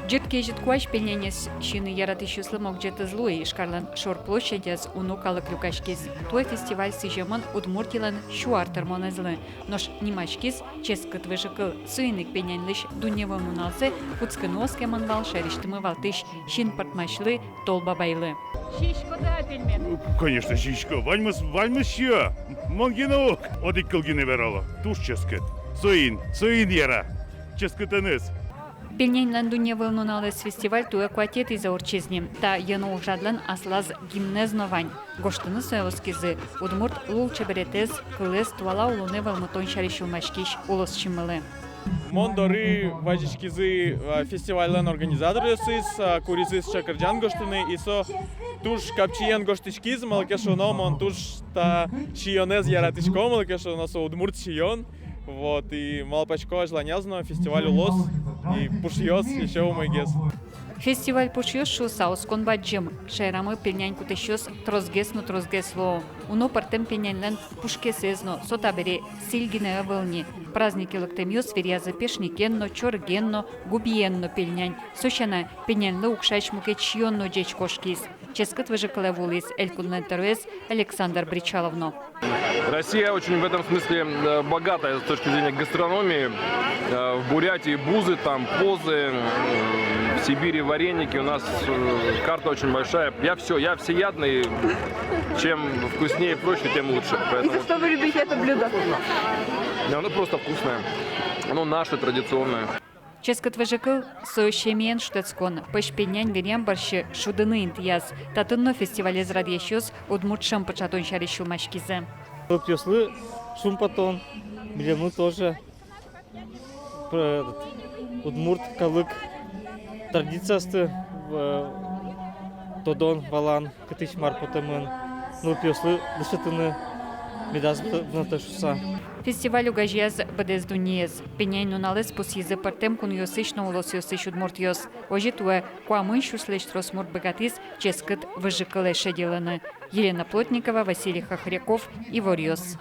Джетке житкуаш пельненес шины яратышуслы мокджеты злуи шкарлан шор площадяз унукалы клюкашкиз. Той фестиваль сижеман удмуртилан шуартер монезлы. Нош нимашкиз ческат выжикл суиник пельненлиш дуньевым уналсы уцкыноске манвал шариштымы валтыш шин портмашлы толба байлы. Шишко да пельмен. Конечно, шишко. Вальмас шия. Мангинок. Одиккыл гине верала. Туш ческет. Суин яра. Ческетенес. Пельненлан дуньевым уналыс фестиваль туя квартет из орчизни. Та яну ужадлан аслаз гимнезновань. Гоштыны соевскизы. Удмурт лул чеберетез кылес туала улуны валмутон шаришулмашкиш улос чимылы. Мондоры вajishkizi фестивальлен организаторы сыз куризис чакырджан гоштыны исо туш капчиен гоштышкиз малкешуно мон туш та шионез яратышко малкешуно со удмурт шион. Вот и малпачко жланязно фестиваль улос и пушьёс еще у майгес. Фестиваль пушьёс шу саус конбаджим. Шайрамы пельнянь кутешёс трозгесло. Уно партем пельняньлен пушкесезно сотабери сильгине вылни. Праздники лактемьёс верязы пешникенно, чоргенно, губиенно пельнянь. Сощана пельняньлы укшач мукечьённо джечкошкиз. Ческат выжикале вулис элькунлентеруэс Александр Бричаловно. Россия очень в этом смысле богатая с точки зрения гастрономии. В Бурятии бузы, там позы, в Сибири вареники. У нас карта очень большая. Я всеядный. Чем вкуснее и проще, тем лучше. Поэтому... И за что вы любите это блюдо? Оно просто вкусное. Оно наше, традиционное. Ческат выжикал соющемен штецкон. Пешпенянь верям барщи шудыны интияз. Татынно фестивале зрадьещёс удмуртшам початон шарищу машкизе. Пьёслы шумпатон, мы тоже удмурт калык традициясты тодон валан кытышмар потемын пьёслы дышытыны медаз внатышуса. Фестиваль угажьяз бадез дуньез. Пенянь нуналес посизы партем кун йосыш улос йосыш удмурт йос. Ожи туэ куамын шуслеш тросмурт богатиз ческат выжикале шеделаны. Елена Плотникова, Василий Хохряков, Ивор Йос.